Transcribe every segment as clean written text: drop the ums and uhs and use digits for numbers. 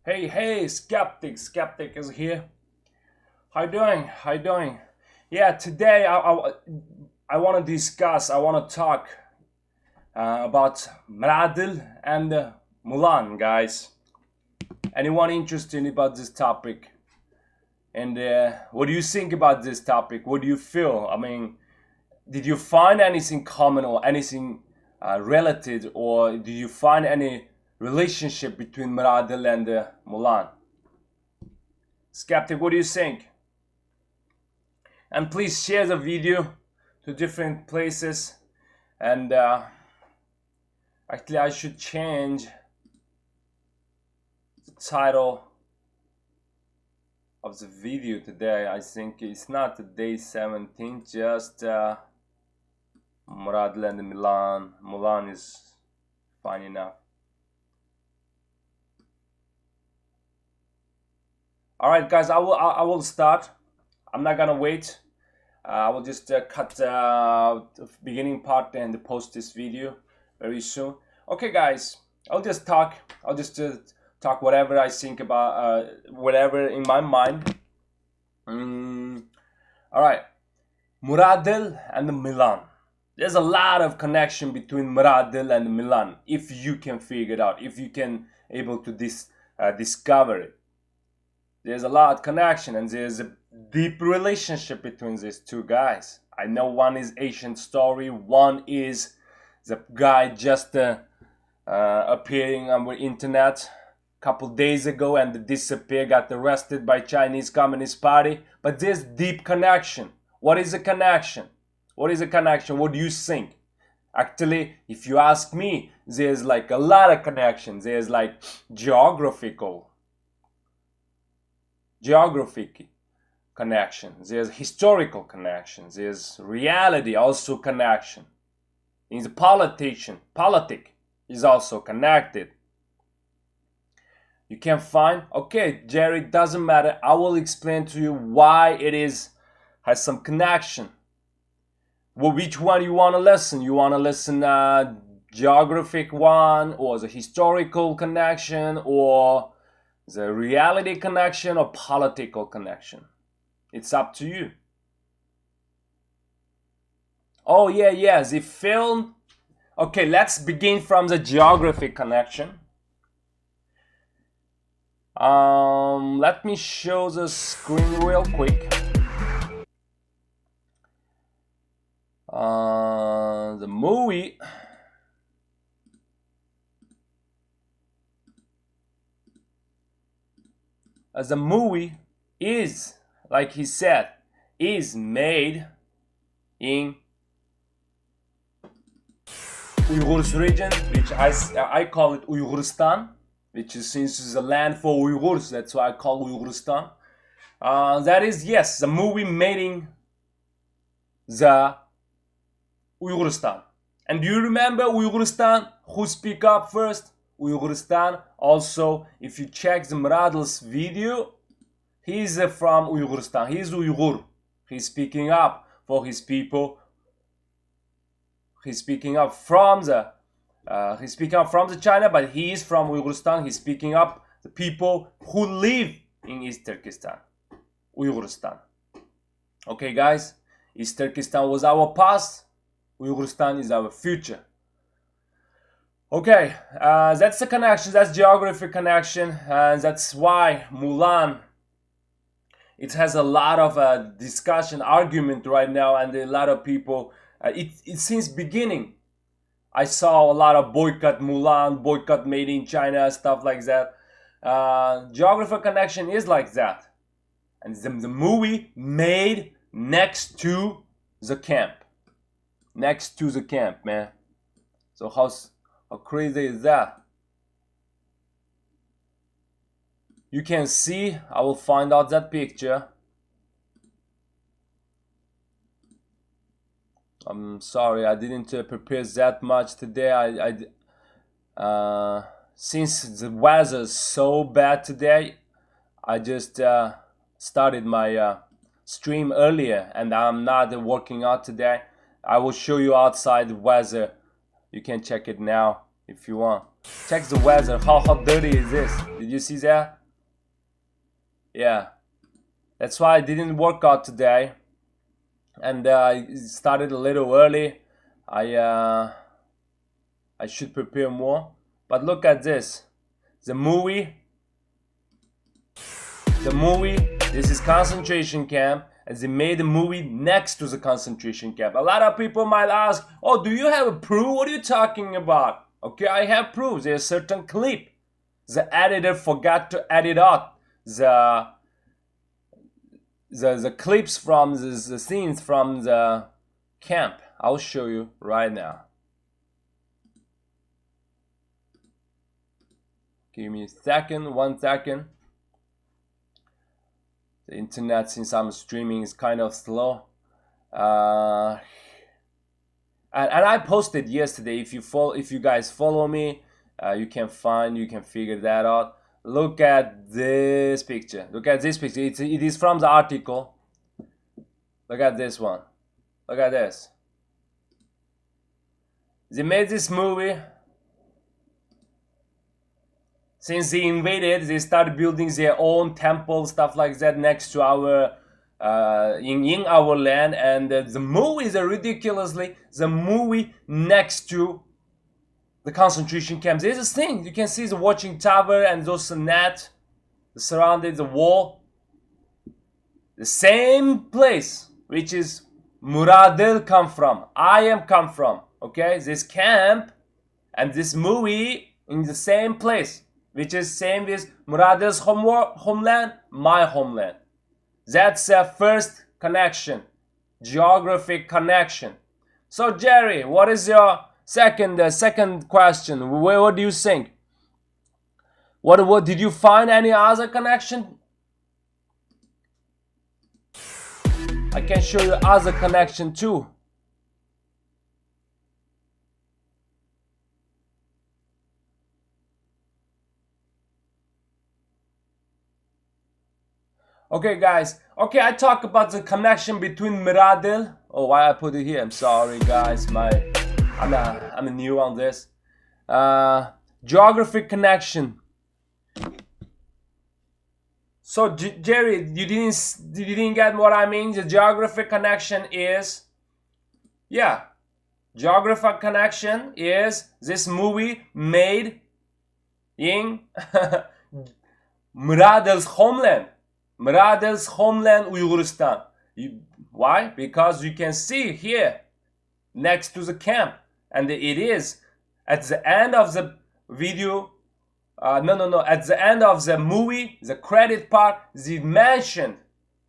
Hey, Skeptic is here. How you doing? How you doing? Yeah, today I want to discuss, I want to talk about Miradil and Mulan, guys. Anyone interested about this topic? And what do you think about this topic? What do you feel? I mean, did you find anything common or anything related, or do you find any relationship between Miradil and Mulan? Skeptic, what do you think? And please share the video to different places. And actually, I should change the title of the video today. I think it's not the day 17, just Miradil and Mulan. Mulan is fine enough. All right, guys, I will start. I'm not gonna wait. I will just cut the beginning part and post this video very soon. Okay, guys, I'll just talk. I'll just talk whatever I think about, whatever in my mind. All right, Miradil and Mulan. There's a lot of connection between Miradil and Mulan if you can figure it out, if you can able to discover it. There's a lot of connection and there's a deep relationship between these two guys. I know one is ancient story, one is the guy just appearing on the internet a couple days ago and disappeared, got arrested by Chinese Communist Party. But there's deep connection. What is a connection? What is a connection? What do you think? Actually, if you ask me, there's like a lot of connections. There's like geographic connections, there's historical connections, there's reality also connection. In the politic is also connected. You can find, okay, Jerry, doesn't matter. I will explain to you why it has some connection. Well, which one you want to listen? You want to listen geographic one, or the historical connection, or the reality connection, or political connection? It's up to you. Oh yeah, the film. Okay, let's begin from the geographic connection. Let me show the screen real quick. The movie. As a movie is, like he said, is made in Uyghurs region, which I call it Uyghurstan, which is, since it's a land for Uyghurs, that's why I call Uyghurstan. That is, yes, the movie made in the Uyghurstan. And do you remember Uyghurstan? Who speak up first? Uyghurstan. Also, if you check the Miradil's video, he's from Uyghurstan. He's Uyghur. He's speaking up for his people. He's speaking up from the China, but he is from Uyghurstan. He's speaking up the people who live in East Turkestan, Uyghurstan. Okay, guys, East Turkestan was our past. Uyghurstan is our future. Okay, that's the connection, that's geographic connection, and that's why Mulan, it has a lot of discussion, argument right now, and a lot of people, it since beginning, I saw a lot of boycott Mulan, boycott made in China, stuff like that. Geographic connection is like that. And the movie made next to the camp. Next to the camp, man. So how crazy is that? You can see, I will find out that picture. I'm sorry, I didn't prepare that much today. Since the weather is so bad today, I just started my stream earlier, and I'm not working out today. I will show you outside the weather. You can check it now if you want. Check the weather. How dirty is this? Did you see that? Yeah, that's why I didn't work out today, and I started a little early. I should prepare more. But look at this, the movie. This is concentration camp, and they made a movie next to the concentration camp. A lot of people might ask, oh, do you have a proof? What are you talking about? Okay, I have proof. There's a certain clip. The editor forgot to edit out the clips from the scenes from the camp. I'll show you right now. Give me a second, 1 second. The internet, since I'm streaming, is kind of slow. And I posted yesterday. If you guys follow me, you can figure that out. Look at this picture. Look at this picture. It is from the article. Look at this one. Look at this. They made this movie. Since they invaded, they started building their own temple, stuff like that, next to our in our land. And the movie is ridiculously the movie next to the concentration camps. There's this thing you can see, the watching tower and those net surrounded the wall. The same place which is Miradil come from. I am come from. Okay, this camp and this movie in the same place, which is same with Miradil's homeland, my homeland. That's a first connection, geographic connection. So Jerry, what is your second question? What do you think? What did you find any other connection? I can show you other connection too. Okay, guys. Okay, I talk about the connection between Miradil. Oh, why I put it here? I'm sorry, guys. I'm new on this. Geographic connection. So Jerry, you didn't get what I mean. The geographic connection is, yeah, geographic connection is this movie made in Miradil's homeland. Miradil's homeland, Uyghuristan. Why? Because you can see here next to the camp, and it is at the end of the video. At the end of the movie, the credit part, they mentioned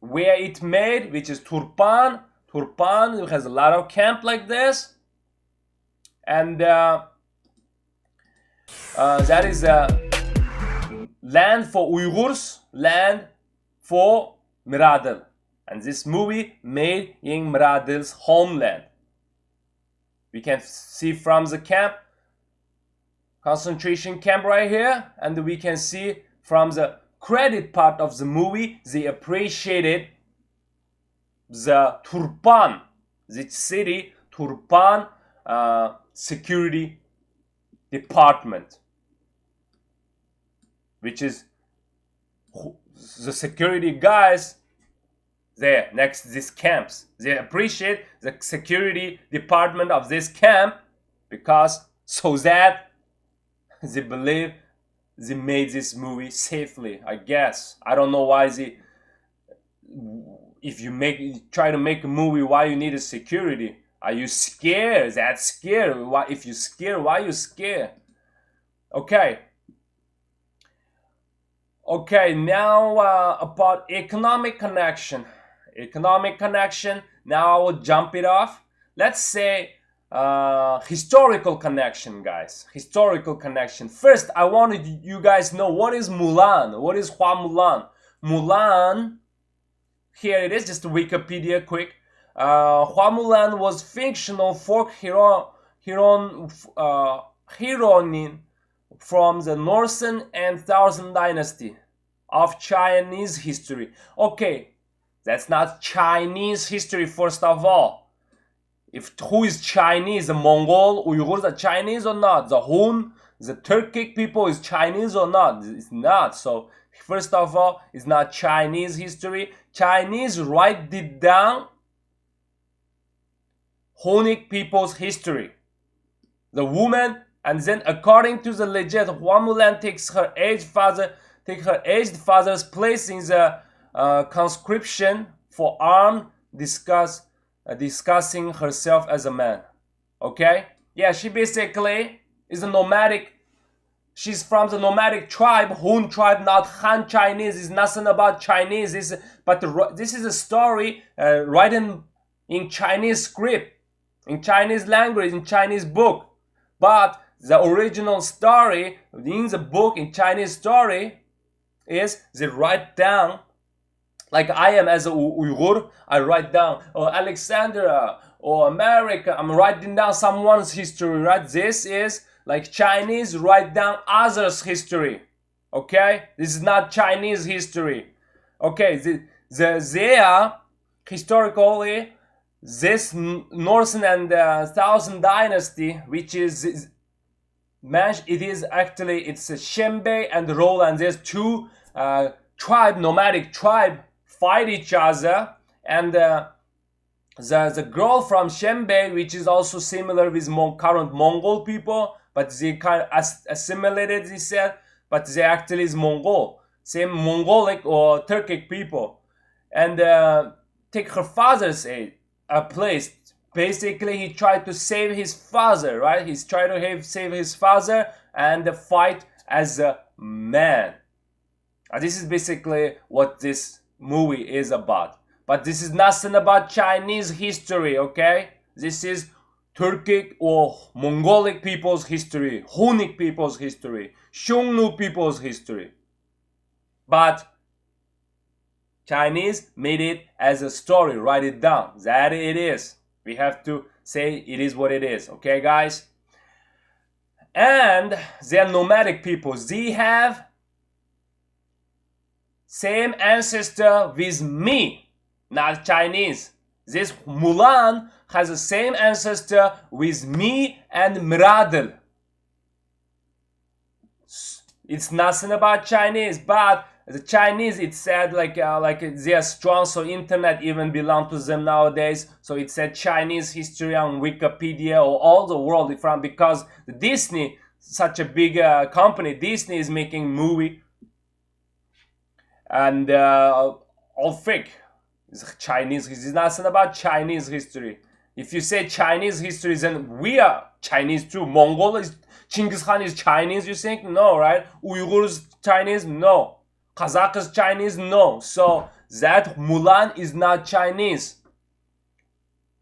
where it made, which is Turpan. Turpan has a lot of camp like this, and that is land for Uyghurs, land for Miradil, and this movie made in Miradil's homeland. We can see from the camp, concentration camp right here, and we can see from the credit part of the movie, they appreciated the Turpan, the city Turpan security department, which is the security guys there next to these camps. They appreciate the security department of this camp because so that they believe they made this movie safely, I guess. I don't know why they, if you try to make a movie, why you need a security? Are you scared? That's scary. Why, if you're scared, why you scared? Okay, now about economic connection. Now I will jump it off. Let's say historical connection, guys. Historical connection. First, I wanted you guys know what is Mulan. What is Hua Mulan? Mulan, here it is, just Wikipedia quick. Hua Mulan was fictional folk heroine from the Northern and Thousand Dynasty of Chinese history. Okay, that's not Chinese history, first of all. Who is Chinese? The Mongol, Uyghurs are Chinese or not? The Hun, the Turkic people is Chinese or not? It's not. So First of all, it's not Chinese history. Chinese write it down Hunnic people's history. The woman, and then according to the legend, Hua Mulan takes her aged father's place in the conscription for armed discussing herself as a man. Okay? Yeah, she basically is a nomadic. She's from the nomadic tribe, Hun tribe, not Han Chinese. It's nothing about Chinese. But this is a story written in Chinese script, in Chinese language, in Chinese book. But the original story in the book, in Chinese story, is they write down, like I am as a Uyghur, I write down, or Alexandria, or America, I'm writing down someone's history, right? This is like Chinese write down others' history, okay? This is not Chinese history, okay? They are historically, this Northern and Southern dynasty, which is it is actually, it's Shenbei and Roland. There's two nomadic tribe fight each other, and the girl from Shenbei, which is also similar with current Mongol people, but they kind of assimilated, they said, but they actually is Mongol, same Mongolic or Turkic people, and take her father's place. Basically, he tried to save his father, right? He's trying to save his father and fight as a man. This is basically what this movie is about. But this is nothing about Chinese history, okay? This is Turkic or Mongolic people's history, Hunnic people's history, Xiongnu people's history. But Chinese made it as a story, write it down. That it is. We have to say it is what it is, okay, guys? And they are nomadic people. They have same ancestor with me, not Chinese. This Mulan has the same ancestor with me and Miradil. It's nothing about Chinese, but the Chinese, it said like they are strong, so internet even belong to them nowadays. So it said Chinese history on Wikipedia or all the world because Disney, such a big company, Disney is making movie and all fake. It's Chinese. It's nothing about Chinese history. If you say Chinese history, then we are Chinese too. Mongol is Genghis Khan is Chinese. You think no, right? Uyghurs Chinese, no. Kazakh is Chinese? No. So that Mulan is not Chinese.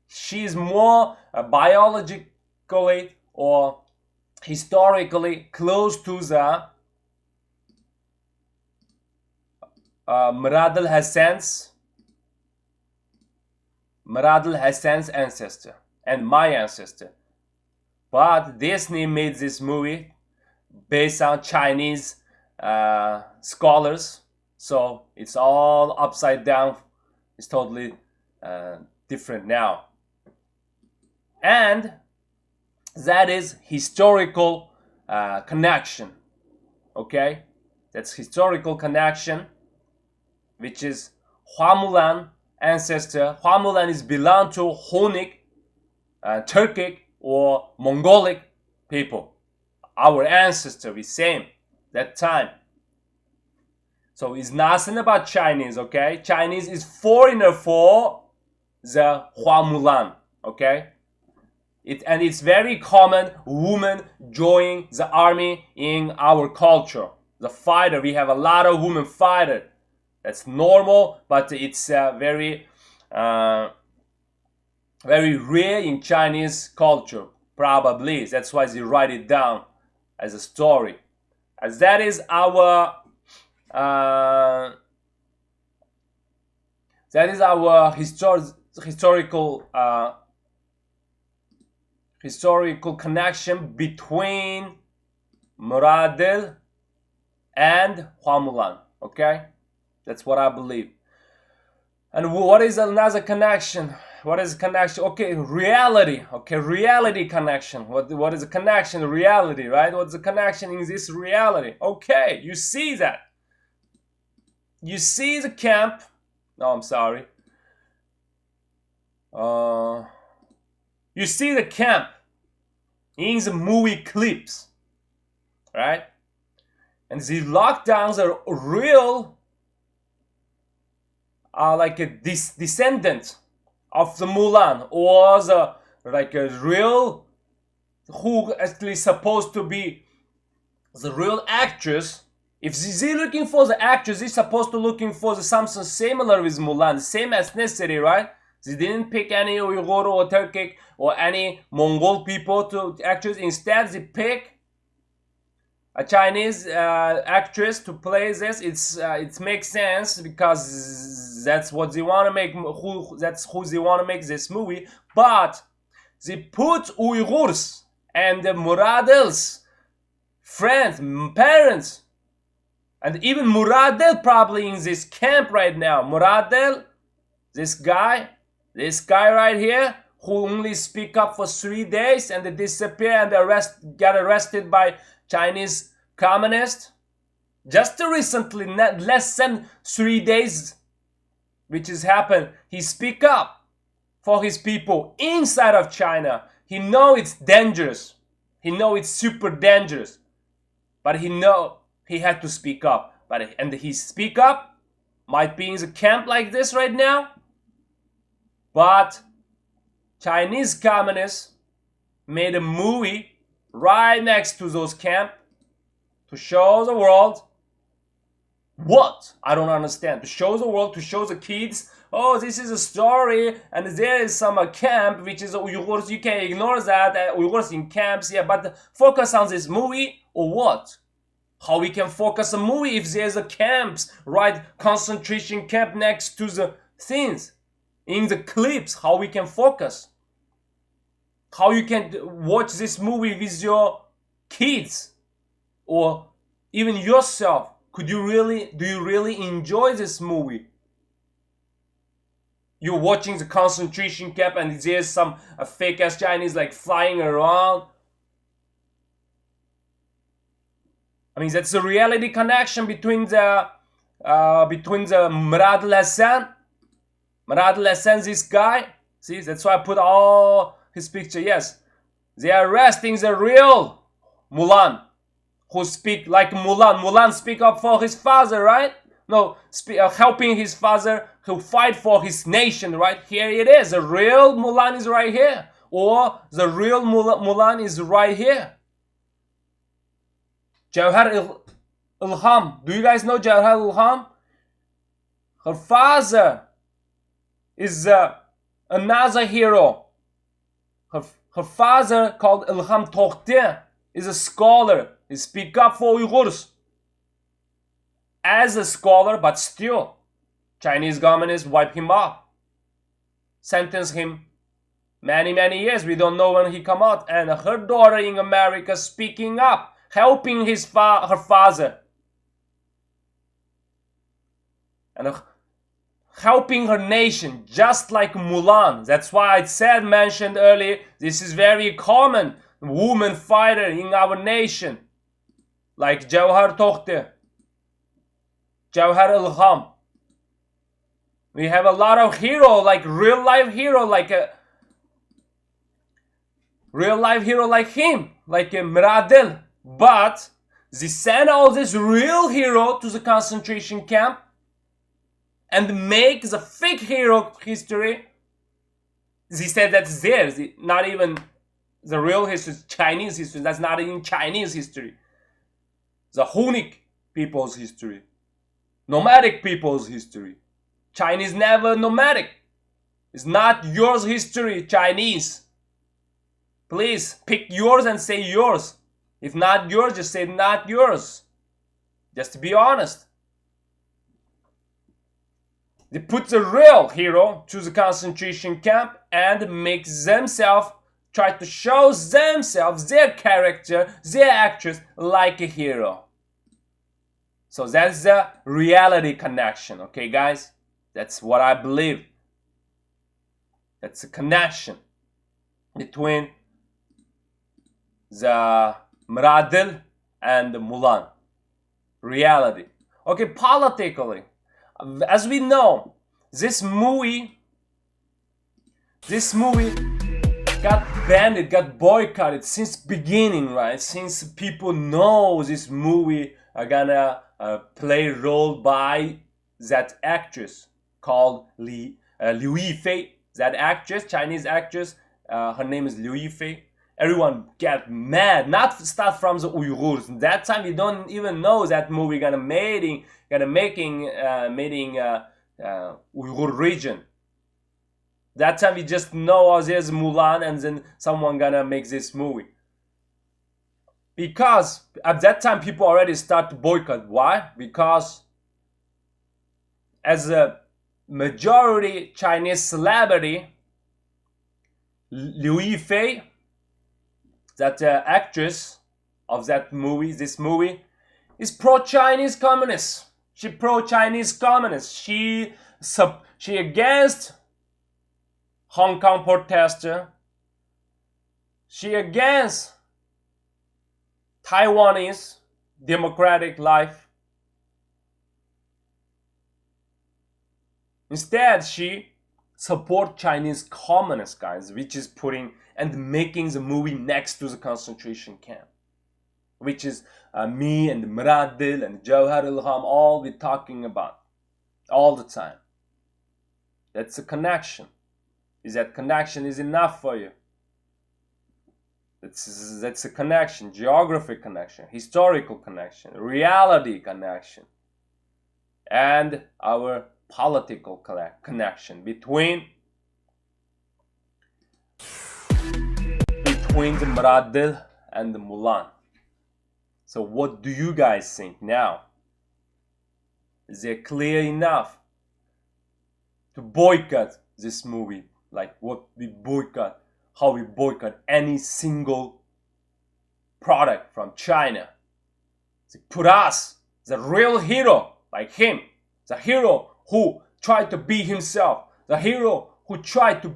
She is more biologically or historically close to the Miradil Hasan's ancestor and my ancestor. But Disney made this movie based on Chinese scholars, so it's all upside down. It's totally different now, and that is historical connection. Okay, that's historical connection, which is Hua Mulan ancestor. Hua Mulan is belong to Hunnic, Turkic or Mongolic people. Our ancestor is same that time. So it's nothing about Chinese, okay? Chinese is foreigner for the Hua Mulan, okay? It's very common women join the army in our culture. The fighter, we have a lot of women fighter. That's normal, but it's very rare in Chinese culture, probably. That's why they write it down as a story. As that is our historical connection between Miradil and Hua Mulan. Okay, that's what I believe. And what is another connection? What is connection? Okay, reality. Okay, reality connection. What is a connection? Reality, right? What's the connection in this reality? Okay, you see that. you see the camp. No, I'm sorry. You see the camp in the movie clips, right? And the lockdowns are real, like a descendant of the Mulan, or like a real, who actually supposed to be the real actress. If they're looking for the actress, they're supposed to looking for something similar with Mulan, same ethnicity, right? They didn't pick any Uyghur or Turkic or any Mongol people to actress. Instead, they pick a Chinese actress to play this. It makes sense because that's what they want to make. That's who they want to make this movie. But they put Uyghurs and the Muradil's friends, parents, and even Miradil probably in this camp right now. Miradil, this guy right here, who only speak up for 3 days and they disappear and got arrested by Chinese communists. Just recently, less than 3 days, which has happened, he speak up for his people inside of China. He know it's dangerous. He know it's super dangerous. But he know he had to speak up. And he speak up, might be in the camp like this right now. But Chinese communists made a movie right next to those camp to show the world what? I don't understand. To show the world, to show the kids, oh, this is a story, and there is some camp, which is Uyghurs. You can ignore that, Uyghurs in camps, yeah, but focus on this movie, or what? How we can focus a movie if there's a camps, right, concentration camp next to the things, in the clips, how we can focus? How you can watch this movie with your kids, or even yourself? Do you really enjoy this movie? You're watching the concentration camp and there's some fake ass Chinese like flying around. I mean, that's the reality connection between the Miradil Hasan. Miradil Hasan, this guy. See, that's why I put all his picture. Yes, they are arresting the real Mulan, who speak like Mulan. Mulan speak up for his father, right? No, helping his father who fight for his nation, right? Here it is. The real Mulan is right here. Or the real Mulan is right here. Jawhar Ilham. Do you guys know Jawhar Ilham? Her father is another hero. Her father, called Ilham Tohte, is a scholar. He speak up for Uyghurs. As a scholar, but still, Chinese government wipe him off. Sentence him many years. We don't know when he come out. And her daughter in America speaking up, helping her father. And helping her nation, just like Mulan. That's why I mentioned earlier, this is very common. Woman fighter in our nation. Like Jawhar Tohte, Jawhar Ilham. We have a lot of hero, like real life hero, like a real life hero like him, like a Miradil. But they send all this real hero to the concentration camp and make the fake hero history. They said that's theirs, not even the real history, Chinese history. That's not even Chinese history. The Hunnic people's history. Nomadic people's history. Chinese never nomadic. It's not yours history, Chinese. Please pick yours and say yours. If not yours, just say not yours. Just to be honest. They put the real hero to the concentration camp and make themselves, try to show themselves, their character, their actress like a hero. So that's the reality connection, okay guys? That's what I believe. That's a connection between the Miradil and the Mulan. Reality. Okay, politically. As we know, this movie got banned, it got boycotted since beginning, right? Since people know this movie are gonna play role by that actress called Liu Yifei. That actress, Chinese actress, her name is Liu Yifei. Everyone get mad, not start from the Uyghurs. That time we don't even know that movie gonna making Uyghur region. That time we just know, oh, there's Mulan, and then someone gonna make this movie. Because at that time people already start to boycott. Why? Because as a majority Chinese celebrity, Liu Yifei, that actress of that movie, this movie, is pro-Chinese communist. She pro-Chinese communist. She against Hong Kong protester. She against Taiwanese democratic life. Instead, she support Chinese communist guys, which is putting and making the movie next to the concentration camp, which is me and Miradil and Jawharul Ham all be talking about all the time. That's a connection. Is that connection is enough for you? That's a connection, geographic connection, historical connection, reality connection, and our political connection between the Miradil and the Mulan. So what do you guys think now? Is it clear enough to boycott this movie? Like what we boycott, how we boycott any single product from China. They put us, the real hero, like him, the hero who tried to be himself, the hero who tried to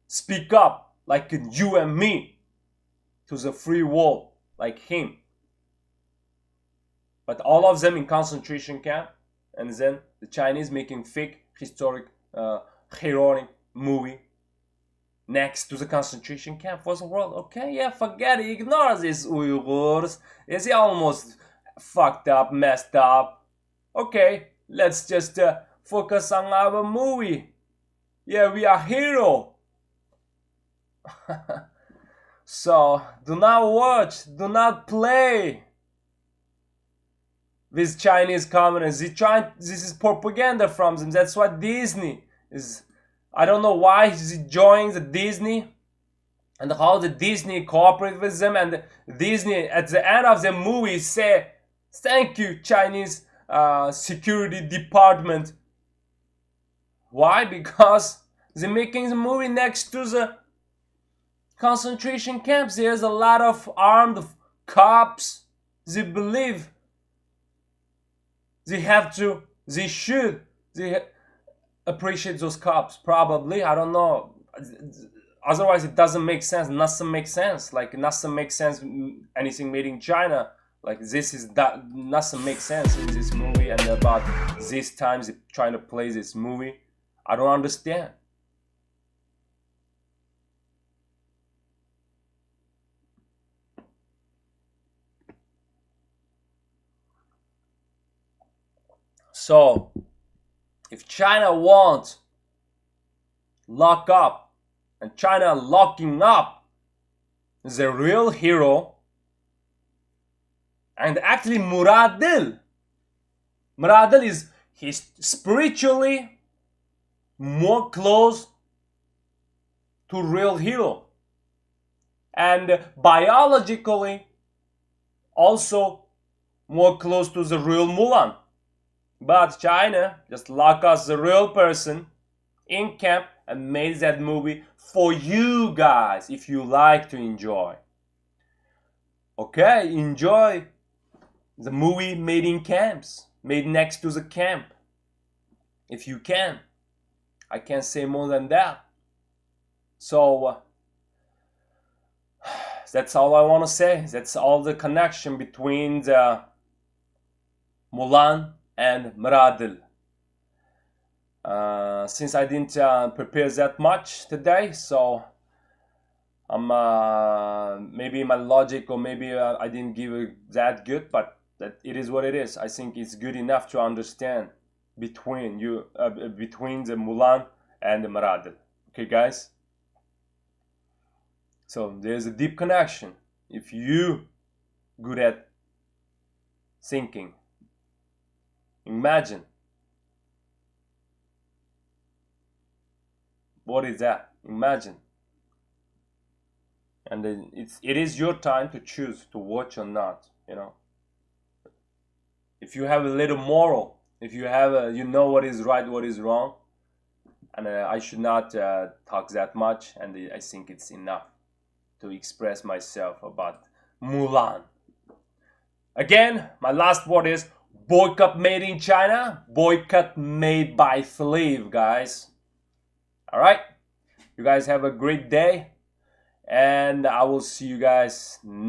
speak up like you and me to the free world, like him. But all of them in concentration camp, and then the Chinese making fake historic heroic movie next to the concentration camp for the world. Okay, yeah, forget it, ignore these Uyghurs. Is he almost fucked up, messed up? Okay, let's just focus on our movie. Yeah, we are hero. So do not watch, do not play with Chinese communists. This is propaganda from them. That's what Disney is. I don't know why he joined the Disney and how the Disney cooperate with them, and Disney at the end of the movie say, "Thank you, Chinese security department." Why? Because they're making the movie next to the concentration camps. There's a lot of armed cops. They believe they should appreciate those cops. Probably, I don't know. Otherwise, it doesn't make sense. Nothing makes sense. Like nothing makes sense. Anything made in China, like this is that nothing makes sense in this movie. And about these times they're trying to play this movie, I don't understand. So, if China wants lock up, and China locking up the real hero, and actually Miradil he's spiritually more close to real hero, and biologically also more close to the real Mulan. But China just lock us the real person in camp and made that movie for you guys if you like to enjoy. Okay, enjoy the movie made in camps, made next to the camp. If you can. I can't say more than that. So that's all I want to say. That's all the connection between the Mulan and Miradil. Since I didn't prepare that much today, so I'm maybe my logic, or maybe I didn't give it that good, but that it is what it is. I think it's good enough to understand between between the Mulan and the Miradil. Okay, guys. So there's a deep connection. If you good at thinking, imagine what is that. Imagine, and then it is your time to choose to watch or not. You know, if you have a little moral, if you have a, you know what is right, what is wrong, and I should not talk that much, and I think it's enough to express myself about Mulan. Again, my last word is boycott made in China, boycott made by slave, guys. All right, you guys have a great day, and I will see you guys